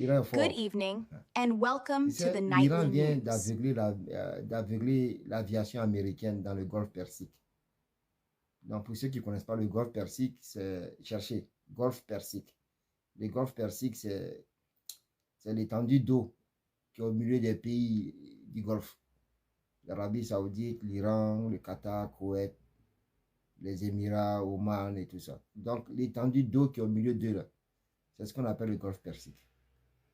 L'Iran est Good fort. evening and Tu welcome to the sais, l'Iran nightly vient news. d'aveugler l'aviation américaine dans le Golfe Persique. Donc, pour ceux qui ne connaissent pas le Golfe Persique, c'est chercher Golfe Persique. Le Golfe Persique, c'est l'étendue d'eau qui est au milieu des pays du Golfe. L'Arabie Saoudite, l'Iran, le Qatar, Koweït, les Émirats, Oman et tout ça. Donc, l'étendue d'eau qui est au milieu d'eux, là, c'est ce qu'on appelle le Golfe Persique.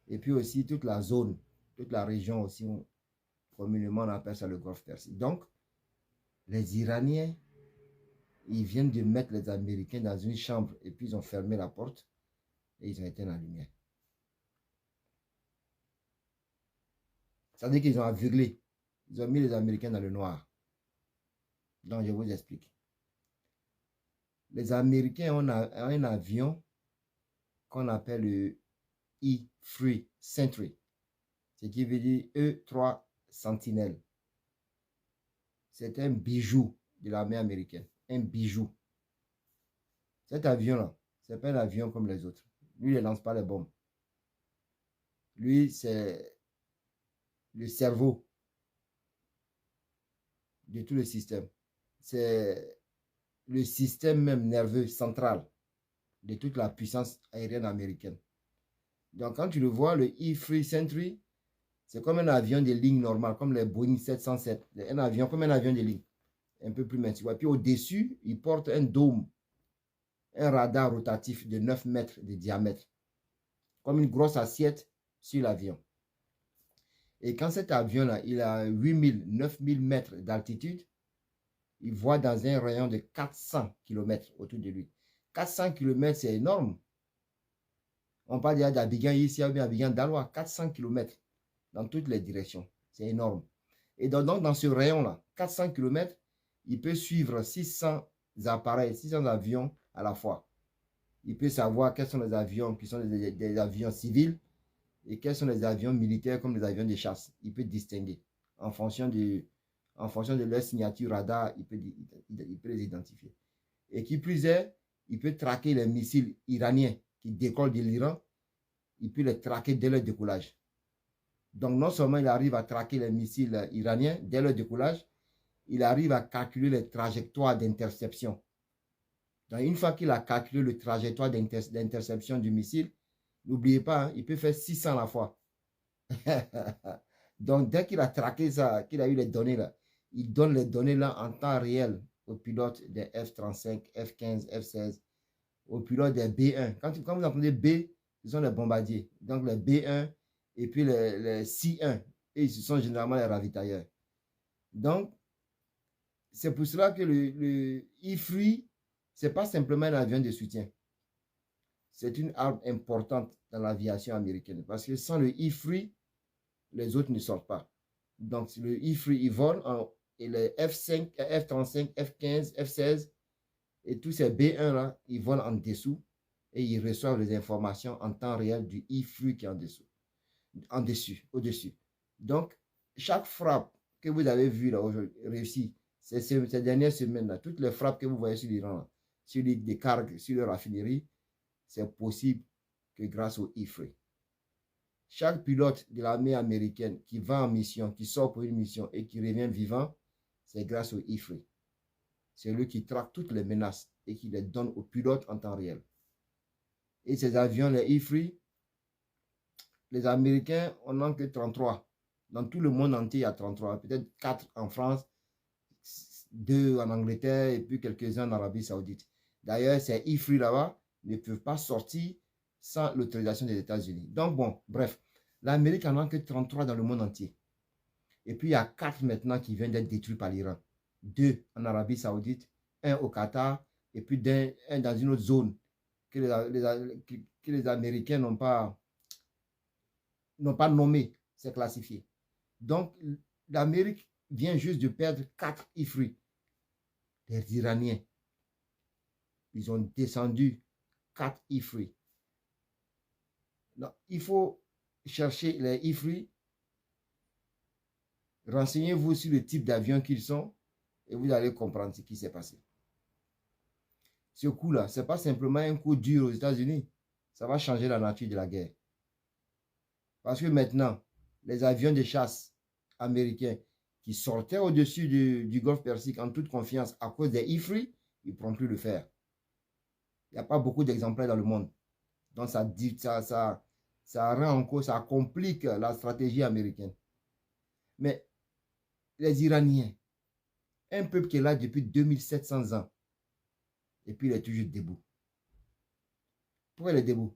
Et puis aussi, toute la zone, toute la région aussi, communément, on appelle ça le Golfe Persique. Donc, les Iraniens, ils viennent de mettre les Américains dans une chambre et puis ils ont fermé la porte et ils ont éteint la lumière. Ça veut dire qu'ils ont aveuglé. Ils ont mis les Américains dans le noir. Donc, je vous explique. Les Américains ont un avion qu'on appelle le E-3 Sentry, ce qui veut dire E3 Sentinelle. C'est un bijou de l'armée américaine, un bijou. Cet avion-là, ce n'est pas un avion comme les autres. Lui, il ne lance pas les bombes. Lui, c'est le cerveau de tout le système. C'est le système même nerveux central de toute la puissance aérienne américaine. Donc, quand tu le vois, le E-3 Sentry, c'est comme un avion de ligne normale, comme les Boeing 707. Un avion comme un avion de ligne, un peu plus mince. Et puis au-dessus, il porte un dôme, un radar rotatif de 9 mètres de diamètre, comme une grosse assiette sur l'avion. Et quand cet avion-là, il a 8000, 9000 mètres d'altitude, il voit dans un rayon de 400 km autour de lui. 400 km, c'est énorme. On parle déjà d'Abidjan ici, ou bien Abidjan d'Alois, 400 km dans toutes les directions. C'est énorme. Et donc, dans ce rayon-là, 400 km, il peut suivre 600 appareils, 600 avions à la fois. Il peut savoir quels sont les avions qui sont des avions civils et quels sont les avions militaires comme les avions de chasse. Il peut distinguer en fonction de leur signature radar, il peut les identifier. Et qui plus est, il peut traquer les missiles iraniens qui décollent de l'Iran. Il peut les traquer dès le décollage. Donc, non seulement il arrive à traquer les missiles iraniens dès le décollage, il arrive à calculer les trajectoires d'interception. Donc, une fois qu'il a calculé le trajectoire d'interception du missile, n'oubliez pas, hein, il peut faire 600 à la fois. Donc, dès qu'il a traqué ça, qu'il a eu les données là, il donne les données là en temps réel aux pilotes des F-35, F-15, F-16, aux pilotes des B-1. Quand vous entendez B, ce sont les bombardiers. Donc, les B-1 et puis les C-1. Et ce sont généralement les ravitailleurs. Donc, c'est pour cela que le E-3, ce n'est pas simplement un avion de soutien. C'est une arme importante dans l'aviation américaine. Parce que sans le E-3, les autres ne sortent pas. Donc, le E-3, il vole et les F5, F-35, F-15, F-16 et tous ces B1-là, ils volent en dessous et ils reçoivent les informations en temps réel du E-3 qui est au-dessus. Donc, chaque frappe que vous avez vue là aujourd'hui réussie, ces dernières semaines-là, toutes les frappes que vous voyez sur l'Iran, sur les cargues, sur les raffineries, c'est possible que grâce au E-3. Chaque pilote de l'armée américaine qui va en mission, qui sort pour une mission et qui revient vivant, c'est grâce au E-3. C'est lui qui traque toutes les menaces et qui les donne aux pilotes en temps réel. Et ces avions, les E-3, les Américains, on n'en a que 33. Dans tout le monde entier, il y a 33. Peut-être 4 en France, 2 en Angleterre et puis quelques-uns en Arabie Saoudite. D'ailleurs, ces E-3 là-bas ne peuvent pas sortir sans l'autorisation des États-Unis. Donc bon, bref, l'Amérique en a que 33 dans le monde entier. Et puis il y a 4 maintenant qui viennent d'être détruits par l'Iran. 2 en Arabie Saoudite, 1 au Qatar, et puis un dans une autre zone que les Américains n'ont pas nommé, c'est classifié. Donc l'Amérique vient juste de perdre 4 E-3. Les Iraniens, ils ont descendu 4 E-3. Il faut chercher les E-3, renseignez-vous sur le type d'avion qu'ils sont et vous allez comprendre ce qui s'est passé. Ce coup-là, ce n'est pas simplement un coup dur aux États-Unis. Ça va changer la nature de la guerre. Parce que maintenant, les avions de chasse américains qui sortaient au-dessus du Golfe Persique en toute confiance à cause des ifri, ils ne pourront plus le faire. Il n'y a pas beaucoup d'exemplaires dans le monde. Donc ça rend en cause, ça complique la stratégie américaine. Mais les Iraniens, un peuple qui est là depuis 2700 ans, et puis il est toujours debout. Pourquoi il est debout?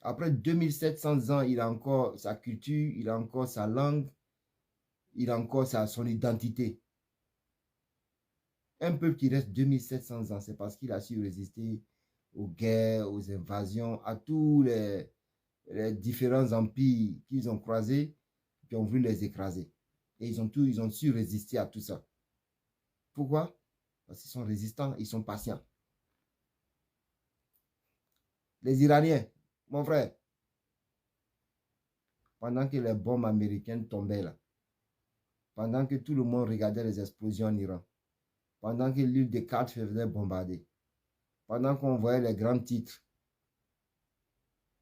Après 2700 ans, il a encore sa culture, il a encore sa langue, il a encore son identité. Un peuple qui reste 2700 ans, c'est parce qu'il a su résister aux guerres, aux invasions, à tous les différents empires qu'ils ont croisés, qui ont voulu les écraser. Et ils ont su résister à tout ça. Pourquoi? Parce qu'ils sont résistants, ils sont patients. Les Iraniens, mon frère, pendant que les bombes américaines tombaient là, pendant que tout le monde regardait les explosions en Iran, pendant que l'île de Khark se faisait bombarder, pendant qu'on voyait les grands titres,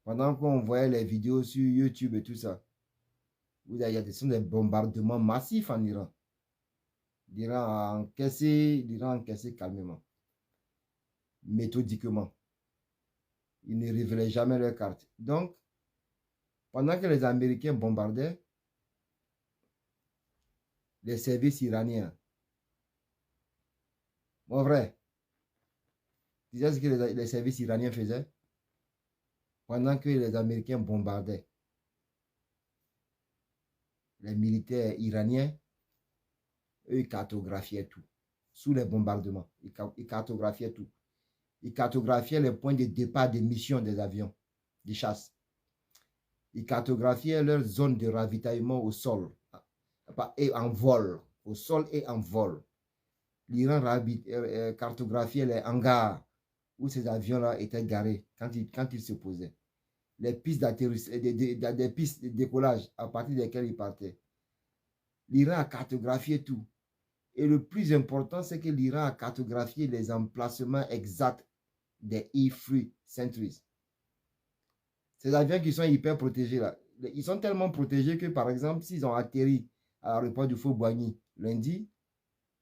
pendant qu'on voyait les vidéos sur YouTube et tout ça, il y a des bombardements massifs en Iran. L'Iran a encaissé calmement, méthodiquement. Ils ne révélaient jamais leurs cartes. Donc, pendant que les Américains bombardaient, les services iraniens, mon frère, tu sais ce que les services iraniens faisaient? Pendant que les Américains bombardaient, les militaires iraniens, eux, ils cartographiaient tout. Sous les bombardements, ils cartographiaient tout. Ils cartographiaient les points de départ des missions des avions de chasse. Ils cartographiaient leur zone de ravitaillement au sol et en vol, au sol et en vol. L'Iran cartographiait les hangars où ces avions-là étaient garés quand ils se posaient. Les pistes d'atterrissage, des pistes de décollage à partir desquelles ils partaient. L'Iran a cartographié tout. Et le plus important, c'est que l'Iran a cartographié les emplacements exacts des E-Free Sentries. Ces avions qui sont hyper protégés là, ils sont tellement protégés que par exemple, s'ils ont atterri à l'aéroport du Faux-Boigny lundi,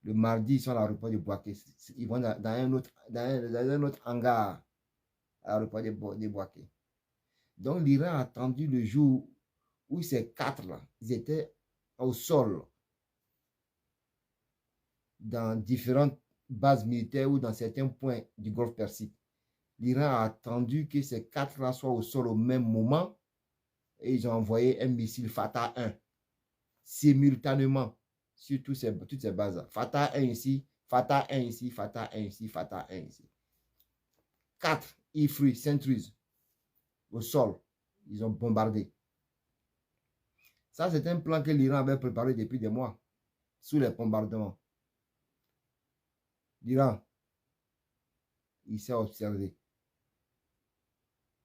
le mardi, ils sont à l'aéroport de Bouaké. Ils vont dans un autre hangar à l'aéroport de Bouaké. Donc l'Iran a attendu le jour où ces quatre-là, ils étaient au sol dans différentes bases militaires ou dans certains points du Golfe Persique. L'Iran a attendu que ces quatre-là soient au sol au même moment et ils ont envoyé un missile Fatah 1 simultanément sur toutes ces bases-là. Fatah 1 ici, Fatah 1 ici, Fatah 1 ici, Fatah 1 ici. 4 E-Free Sentries au sol. Ils ont bombardé. Ça, c'est un plan que l'Iran avait préparé depuis des mois, sous les bombardements. L'Iran, il s'est observé.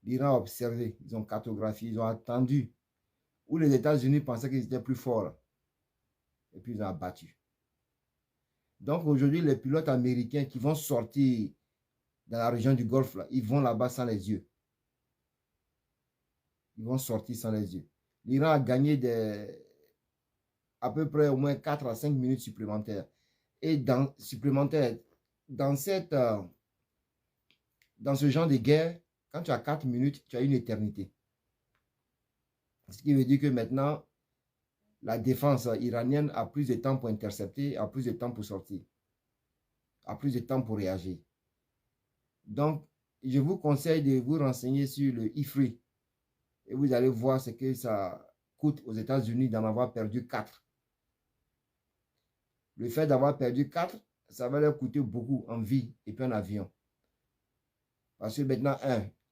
L'Iran a observé, ils ont cartographié, ils ont attendu. Où les États-Unis pensaient qu'ils étaient plus forts. Et puis ils ont abattu. Donc aujourd'hui, les pilotes américains qui vont sortir dans la région du Golfe, là, ils vont là-bas sans les yeux. Ils vont sortir sans les yeux. L'Iran a gagné à peu près au moins 4 à 5 minutes supplémentaires. Et dans ce genre de guerre, quand tu as 4 minutes, tu as une éternité. Ce qui veut dire que maintenant, la défense iranienne a plus de temps pour intercepter, a plus de temps pour sortir, a plus de temps pour réagir. Donc, je vous conseille de vous renseigner sur le E-Free. Et vous allez voir ce que ça coûte aux États-Unis d'en avoir perdu 4. Le fait d'avoir perdu 4, ça va leur coûter beaucoup en vie et puis en avion. Parce que maintenant,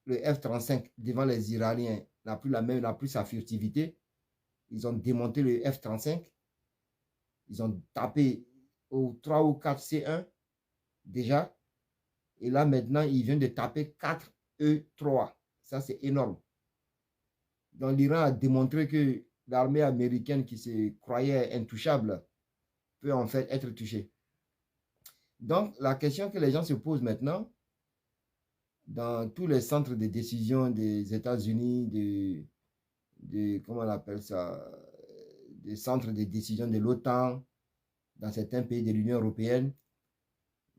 le F-35 devant les Iraniens n'a plus sa furtivité. Ils ont démonté le F-35. Ils ont tapé au 3 ou 4 C1 déjà. Et là, maintenant, ils viennent de taper 4 E3. Ça, c'est énorme. Donc, l'Iran a démontré que l'armée américaine qui se croyait intouchable peut en fait être touchée. Donc, la question que les gens se posent maintenant, dans tous les centres de décision des États-Unis, comment on appelle ça, des centres de décision de l'OTAN dans certains pays de l'Union européenne.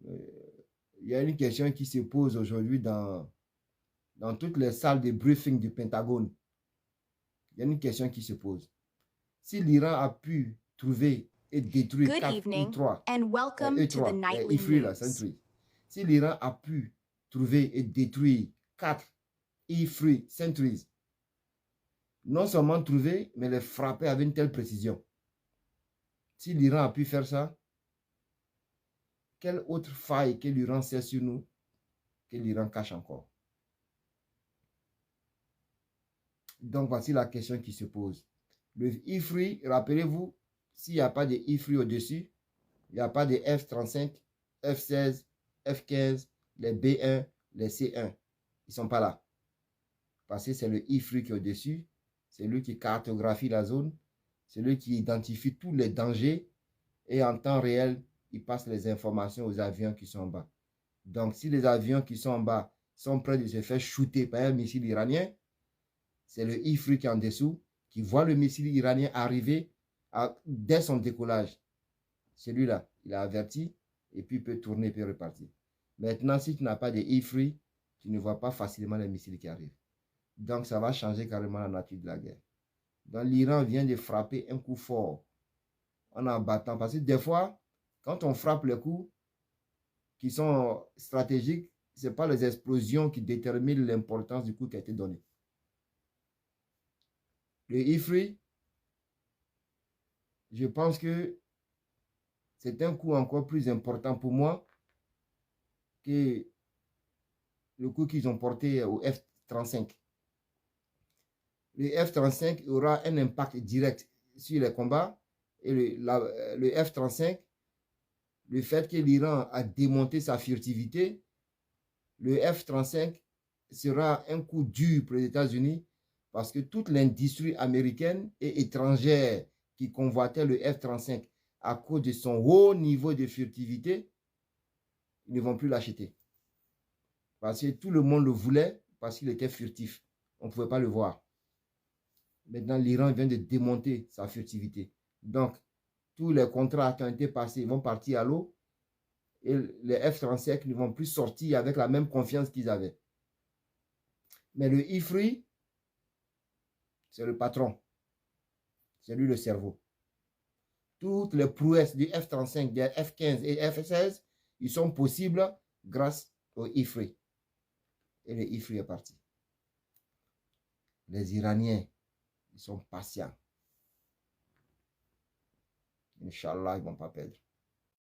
Il y a une question qui se pose aujourd'hui dans toutes les salles de briefing du Pentagone. Il y a une question qui se pose. Si l'Iran a pu trouver et détruire 4 E3, si l'Iran a pu trouver et détruire 4 E3 Sentries, non seulement trouver, mais les frapper avec une telle précision. Si l'Iran a pu faire ça, quelle autre faille que l'Iran sait sur nous que l'Iran cache encore? Donc, voici la question qui se pose. Le IFRI, rappelez-vous, s'il n'y a pas de IFRI au-dessus, il n'y a pas de F-35, F-16, F-15, les B1, les C1. Ils ne sont pas là. Parce que c'est le IFRI qui est au-dessus. C'est lui qui cartographie la zone. C'est lui qui identifie tous les dangers. Et en temps réel, il passe les informations aux avions qui sont en bas. Donc, si les avions qui sont en bas sont prêts de se faire shooter par un missile iranien, c'est le IFRI qui est en dessous, qui voit le missile iranien arriver dès son décollage. Celui-là, il a averti et puis il peut tourner et peut repartir. Maintenant, si tu n'as pas de IFRI, tu ne vois pas facilement les missiles qui arrivent. Donc, ça va changer carrément la nature de la guerre. Donc, l'Iran vient de frapper un coup fort en abattant. Parce que des fois, quand on frappe les coups qui sont stratégiques, ce n'est pas les explosions qui déterminent l'importance du coup qui a été donné. Le IFRI, je pense que c'est un coup encore plus important pour moi que le coup qu'ils ont porté au F-35. Le F-35 aura un impact direct sur les combats. Et le F-35, le fait que l'Iran a démonté sa furtivité, le F-35 sera un coup dur pour les États-Unis parce que toute l'industrie américaine et étrangère qui convoitait le F-35 à cause de son haut niveau de furtivité, ils ne vont plus l'acheter. Parce que tout le monde le voulait parce qu'il était furtif. On ne pouvait pas le voir. Maintenant, l'Iran vient de démonter sa furtivité. Donc, tous les contrats qui ont été passés vont partir à l'eau et les F-35 ne vont plus sortir avec la même confiance qu'ils avaient. Mais le IFRI, c'est le patron. C'est lui le cerveau. Toutes les prouesses du F-35, des F-15 et F-16, ils sont possibles grâce au IFRI. Et le IFRI est parti. Les Iraniens, ils sont patients. Inch'Allah, ils ne vont pas perdre.